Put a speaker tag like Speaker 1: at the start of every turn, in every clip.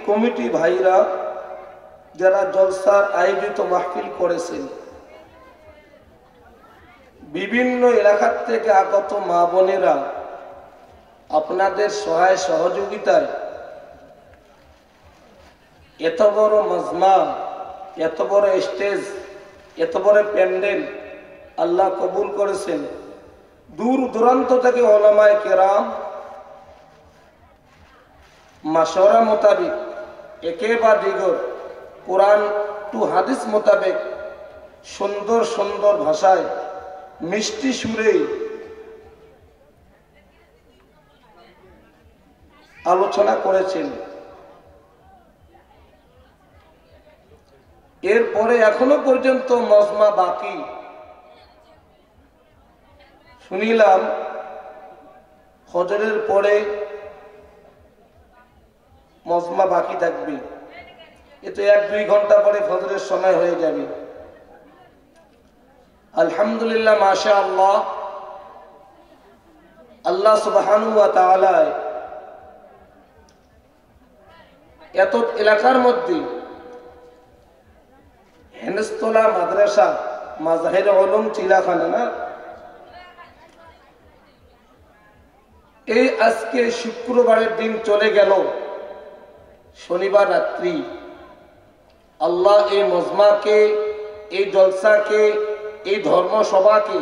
Speaker 1: Committee ভাইরা যারা জলসার আয়োজিত মাহফিল করেছেন, বিভিন্ন এলাকার থেকে আগত মা বোনেরা আপনাদের সহায় সহযোগিতায় এত বড় মাজমা, এত বড় স্টেজ, এত বড় প্যান্ডেল আল্লাহ কবুল করেছেন। দূর দূরান্ত থেকে ওলামায়ে কেরাম মাশওয়ারা মোতাবেক একে বা দিগর কোরআন টু হাদিস মোতাবেক সুন্দর সুন্দর ভাষায় মিষ্টি সুরে আলোচনা করেছেন। এরপরে এখনো পর্যন্ত মজমা বাকি। শুনিলাম ফজরের পরে মজমা বাকি থাকবে, এতে 1-2 ঘন্টা পরে ফজরের সময় হয়ে যাবে। আলহামদুলিল্লাহ, মাশাআল্লাহ, আল্লাহ সুবহানাহু ওয়া তাআলা এত এলাকার মধ্যে হেনস্তলা মাদ্রাসা মাজাহির উলুম চিলাখানা না, এই আজকে শুক্রবারের দিন চলে গেল, শনিবার রাত্রি আল্লাহ এই মজমাকে, এই জলসাকে, এই ধর্মসভাকে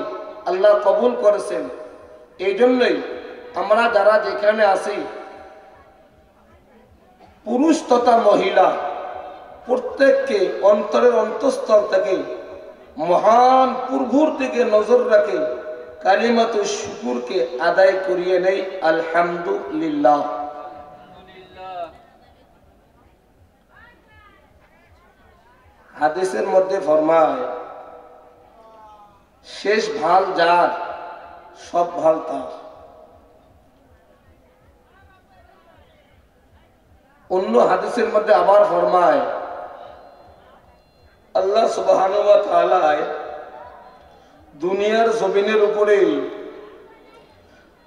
Speaker 1: আল্লাহ কবুল করেছেন। এই জন্যই আমরা যারা যেখানে আছি, পুরুষ তথা মহিলা, প্রত্যেককে অন্তরের অন্তঃস্থল থেকে মহান প্রভুর দিকে নজর রাখে কালিমাতু শুকুরকে আদায় করিয়ে নেই আলহামদুলিল্লাহ। হাদিসের মধ্যে ফরমায়, শেষ ভাল যার, সব ভাল তার। অন্য হাদিসের মধ্যে আবার ফরমায়, আল্লাহ সুবহানাহু ওয়া তাআলা দুনিয়ার জমিনের উপরে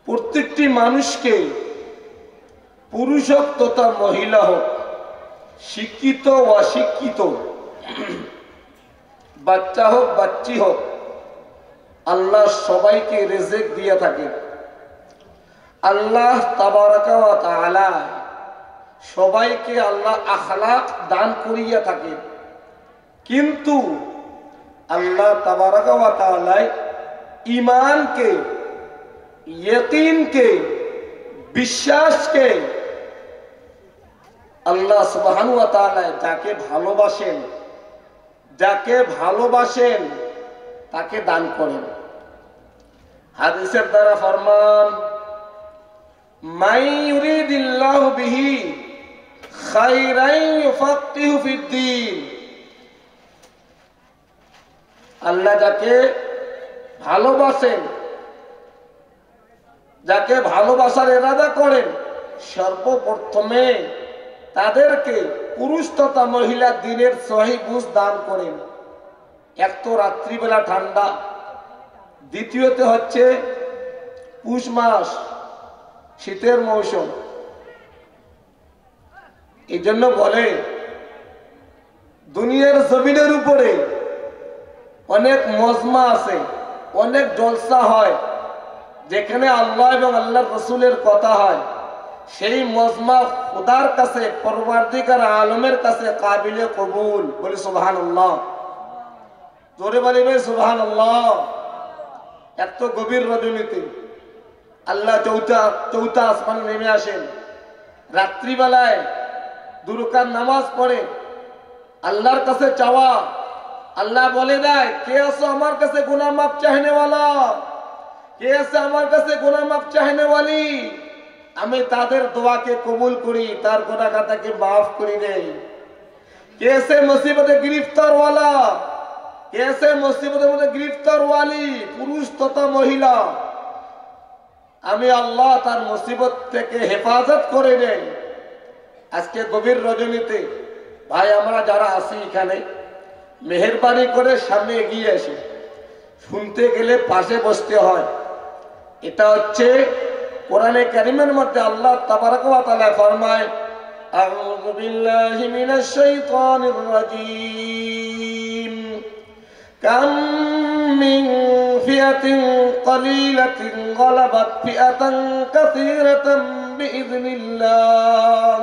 Speaker 1: প্রত্যেকটি মানুষকে, পুরুষ হোক তথা মহিলা হোক, শিক্ষিত অশিক্ষিত, বাচ্চা হোক বাচ্চি হোক, আল্লাহ সবাইকে রিজিক দিয়ে থাকে। আল্লাহ তাবারাকা ওয়া তাআলা সবাইকে আল্লাহ আখলাক দান করিয়া থাকে, কিন্তু আল্লাহ তাবারাকা ওয়া তাআলা ঈমানকে, ইয়াকিনকে, বিশ্বাসকে আল্লাহ সুবহানাহু ওয়া তাআলা যাকে ভালোবাসেন তাকে দান করেন। হাদিসের দ্বারা ফরমান, মাই ইউরিদিল্লাহু বিহি খায়রান ইউফাক্কিহু ফিদ্দীন। আল্লাহ যাকে ভালোবাসেন, যাকে ভালোবাসার ইরাদা করেন, সর্বপ্রথমে তাদেরকে পুরুষ তথা মহিলা দিনের সহি বুঝ দান করেন। এক তো রাত্রিবেলা ঠান্ডা, দ্বিতীয়তে হচ্ছে পুষ মাস, শীতের মৌসুম। এই জন্য বলে দুনিয়ার জমিনের উপরে অনেক মজমা আছে, অনেক জলসা হয়, যেখানে আল্লাহ এবং আল্লাহর রাসূলের কথা হয়। সেই মজমা খোদার কাছে, পরওয়ারদিগার আলমের কাছে কাবিলে কবুল। বলি সুবহানাল্লাহ, জোরে বলি ভাই সুবহানাল্লাহ। এত গভীর রজনীতে আল্লাহ চৌথা আসমানে নেমে আসেন, রাত্রিবেলায় 2 রাকাত নামাজ পড়ে আল্লাহর কাছে চাওয়া। আল্লাহ বলে দেয়, কে আছো আমার কাছে গুনাহ মাফ চাহনেওয়ালা, কে আছে আমার কাছে গুনাহ মাফ চাহনেওয়ালি? আমি তাদের দোয়াকে কবুল করি, তার গুনাহ খাতাকে মাফ করে দেই। কে আছে মুসিবতে গ্রেফতার ওয়ালা, কে আছে মুসিবতের মধ্যে গ্রেফতার ওয়ালি, পুরুষ তথা মহিলা, আমি আল্লাহ তার মুসিবত থেকে হেফাজত করে দেই। আজকে গভীর রজনীতে ভাই আমরা যারা আছি এখানে, মেহেরবানি করে সামনে এগিয়ে আসি। শুনতে গেলে পাশে বসতে হয়। এটা হচ্ছে কোরআনে কারিমের মধ্যে আল্লাহ তাবারাক ওয়া তাআলা ফরমায়, أعوذ بالله من الشيطان الرجيم كم من فئة قليلة غلبت فئة كثيرة بإذن الله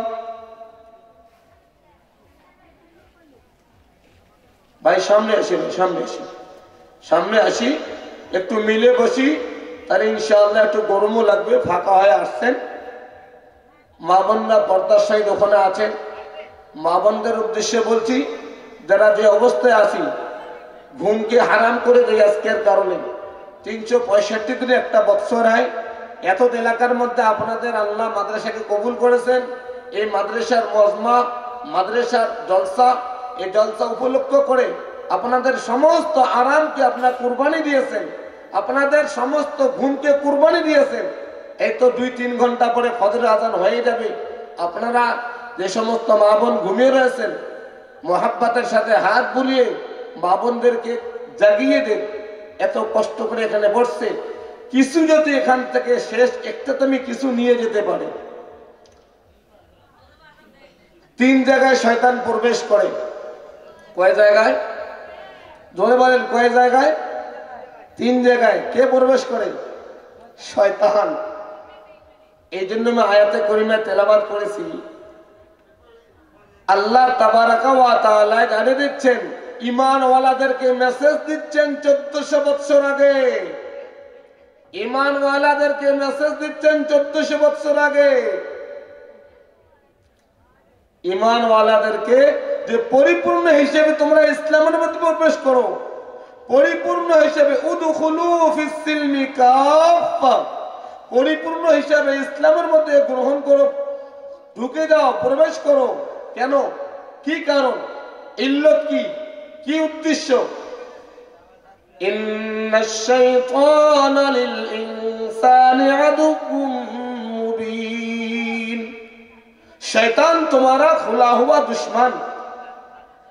Speaker 1: ভাই সামনে আসি, সামনে আসি, একটু মিলে বসি, তাহলে ইনশাআল্লাহ একটু গরমও লাগবে। ফাঁকা হয়ে আসছেন, মা বোনরা পর্দার সাইড ওখানে আছেন। মা বোনদের উদ্দেশ্যে বলছি, যারা যে অবস্থায় আছি, ঘুমকে হারাম করে দেয় আজকের কারণে। 365 দিনে একটা বৎসর হয়, এত এলাকার মধ্যে আপনাদের আল্লাহ মাদ্রাসাকে কবুল করেছেন। এই মাদ্রাসার মজমা, মাদ্রাসার জলসা, এই জলসা উপলক্ষ করে আপনাদের সমস্ত আরামকে আপনার কুরবানি দিয়েছেন, আপনাদের সমস্ত ঘুমকে কুরবানি দিয়েছেন। এই তো 2-3 ঘন্টা পরে ফজরের আজান হয়ে যাবে। আপনারা যে সমস্ত মা বোন ঘুমিয়ে রয়েছেন, মোহাব্বতের সাথে হাত বুলিয়ে মা বোনদেরকে জাগিয়ে দেন। এত কষ্ট করে এখানে বসছে, কিছু যদি এখান থেকে শেষ একটা তুমি কিছু নিয়ে যেতে পারে। 3 জায়গায় শয়তান প্রবেশ করে। কয় জায়গায়? জোরে বলেন, কয় জায়গায়? 3 জায়গায়। কে প্রবেশ করে? শয়তান। এই জন্য আমি আয়াতে করিমা তেলাওয়াত করেছি। আল্লাহ তাবারাকা ওয়া তাআলা জানিয়ে দিচ্ছেন, ঈমানওয়ালাদেরকে মেসেজ দিচ্ছেন 1400 বছর আগে। ঈমানওয়ালাদেরকে মেসেজ দিচ্ছেন 1400 বছর আগে। ঈমানওয়ালাদেরকে যে পরিপূর্ণ হিসেবে তোমরা ইসলামের মধ্যে প্রবেশ করো, পরিপূর্ণ হিসেবে উদখুলু ফিস সিলমি কাফা, পরিপূর্ণ হিসেবে ইসলামের মধ্যে গ্রহণ করো, ঢুকে যাও, প্রবেশ করো। কেন? কি কারণ? ইল্লত কি? কি উদ্দেশ্য? ইন্নাশ শাইতানা লিল ইনসানি আদুউম মুবিন। শয়তান তোমারা খোলা হুয়া দুশ্মন।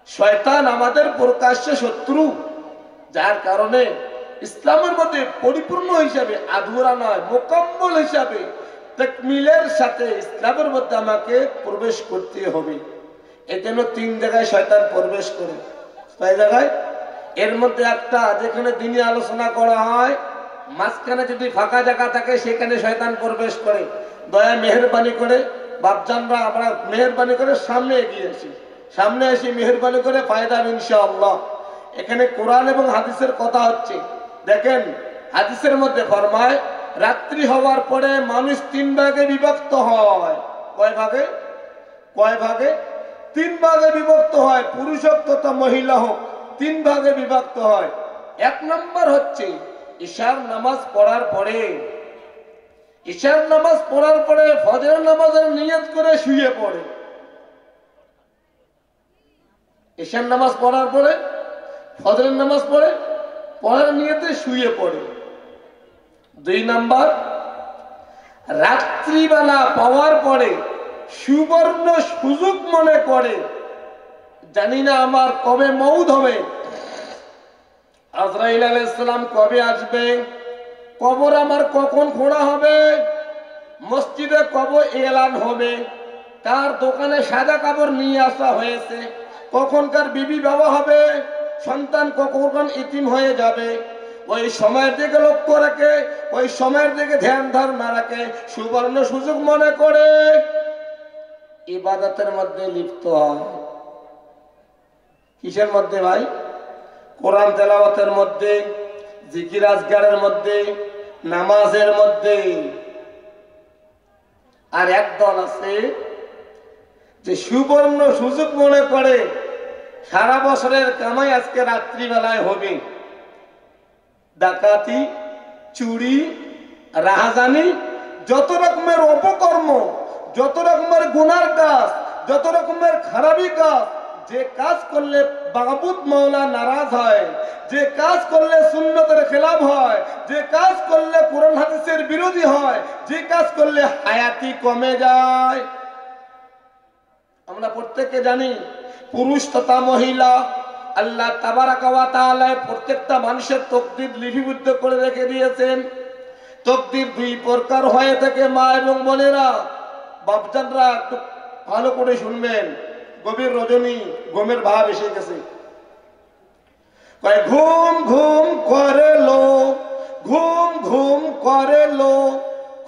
Speaker 1: শয়তান আমাদের প্রকাশ্য শত্রু, যার কারণে ইসলামের মধ্যে পরিপূর্ণ হিসাবে, আধুরা নয়, মোকাম্মল হিসাবে তাকমিলের সাথে ইসলামের মধ্যে আমাকে প্রবেশ করতে হবে। এই জন্য 3 জায়গায় শয়তান প্রবেশ করে। 6 জায়গায়। এর মধ্যে একটা যেখানে দিনী আলোচনা করা হয়, মাঝখানে যদি ফাঁকা জায়গা থাকে সেখানে শয়তান প্রবেশ করে। দয়া মেহেরবানি করে বাপজানরা, আমরা মেহেরবানি করে সামনে এগিয়ে আসি, সামনে এসে মেহেরবানি করে ফায়দা ইনশাআল্লাহ। এখানে কোরআন এবং হাদিসের কথা হচ্ছে। দেখেন, হাদিসের মধ্যে ফরমায়, রাত্রি হওয়ার পরে মানুষ 3 ভাগে বিভক্ত হয়। কয় ভাগে? কয় ভাগে? 3 ভাগে বিভক্ত হয়। পুরুষ হোক তথা মহিলা হোক, 3 ভাগে বিভক্ত হয়। 1 নম্বর হচ্ছে ইশার নামাজ পড়ার পরে, ইশার নামাজ পড়ার পরে ফজরের নামাজের নিয়ত করে শুয়ে পড়ে। ইশার নামাজ পড়ার পরে ফজরের নামাজ পড়ে, পড়ার নিয়তে শুয়ে পড়ে। 2 নাম্বার, রাত্রিবেলা পাওয়ার পরে সুবর্ণ সুযোগ মনে করে, জানি না আমার কবে মউত হবে, আজরাইল আলাইহিস সালাম কবে আসবে, কবর আমার কখন খোঁড়া হবে, মসজিদে কবে এলান হবে, কার দোকানে সাদা কাপড় নিয়ে আসা হয়েছে, কখনকার বিবি বাবা হবে, সন্তান কখন ইতিম হয়ে যাবে, ওই সময়ের দিকে লক্ষ্য রাখে, ওই সময়ের দিকে ধ্যান ধারণা রাখে, সুবর্ণ সুযোগ মনে করে ইবাদতের মধ্যে লিপ্ত হয়। কিসের মধ্যে ভাই? কোরআন তেলাওয়াতের মধ্যে, জিকির আজকারের মধ্যে, নামাজের মধ্যে। আর একদল আছে যে সুবর্ণ সুযোগ মনে করে সারা বছরের কামাই আজকে রাত্রিবেলায় হবে। ডাকাতি, চুরি, রাহাজানি, যত রকমের অপকর্ম, যত রকমের গুনার কাজ, যত রকমের খারাপি কাজ, যে কাজ করলে মাবুদ মাওলা নারাজ হয়, যে কাজ করলে সুন্নতের খেলাফ হয়, যে কাজ করলে কোরআন হাদিসের বিরোধী হয়, যে কাজ করলে হায়াতি কমে যায়। আমরা প্রত্যেকে জানি, পুরুষ তথা মহিলা আল্লাহ তাবারাকা ওয়া তাআলা প্রত্যেকটা মানুষের তকদির লিপিবদ্ধ করে রেখে দিয়েছেন। তকদির 2 প্রকার হয়ে থাকে। মা এবং বোনেরা, বাপজানরা একটু ভালো করে শুনবেন, গভীর রজনী, ঘুমের ভাব এসে গেছে। ঘুম ঘুম করে লো, ঘুম ঘুম করে লো,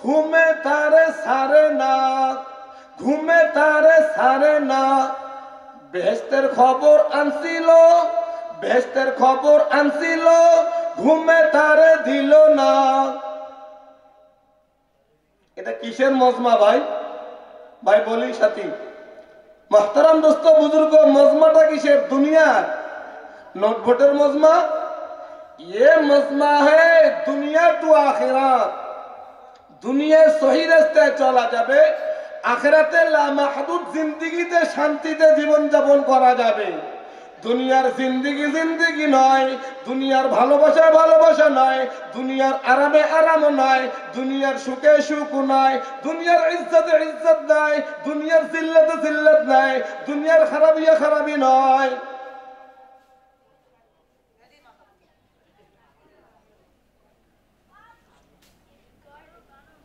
Speaker 1: ঘুমে তারে সারে না, ঘুমে তারে সারে না। বেহেশতের খবর আনছিল, বেহেশতের খবর আনছিল, ঘুমে তারে দিল না। এটা কিসের মজমা ভাই? ভাই বলি সাথী, মোহতারাম দোস্ত বুজুর্গ, মজমাটা কিসের? দুনিয়ার নোটভোটের মজমা। ये मजमा है दुनिया टू आखिरात। दुनिया सही रास्ते चला जाबे, आखिराते लामाहदुद जिंदगीते शांतिते जीवन যাপন করা যাবে। দুনিয়ার জিন্দেগি জিন্দেগি নয়, দুনিয়ার ভালোবাসা ভালোবাসা নয়, দুনিয়ার আরামে আরাম নয়, দুনিয়ার সুখে সুখ নয়, দুনিয়ার ইজ্জতে ইজ্জত নাই, দুনিয়ার জিল্লাতে জিল্লাত নাই, দুনিয়ার খারাপিয়া খারাপি নয়।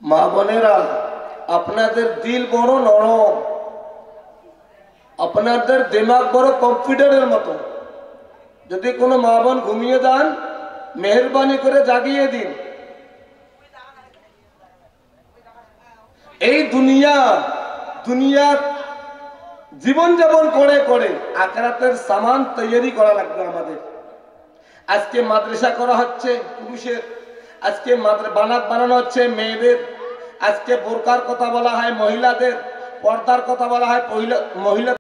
Speaker 1: মা বোনেরা, আপনাদের দিল বড় নরম, আপনাদের দিমাগ বড় কম্পিউটারের মতো। যদি কোনো মা বোন ঘুমিয়ে যান, মেহরবানি করে জাগিয়ে দিন। এই দুনিয়ার জীবন যাপন করে করে আখিরাতের সামান তৈরি করা লাগবে আমাদের। আজকে মাদ্রাসা করা হচ্ছে পুরুষের, আজকে বানাত বানানো হচ্ছে মেয়েদের, আজকে বোরকার কথা বলা হয় মহিলাদের, পর্দার কথা বলা হয় মহিলা।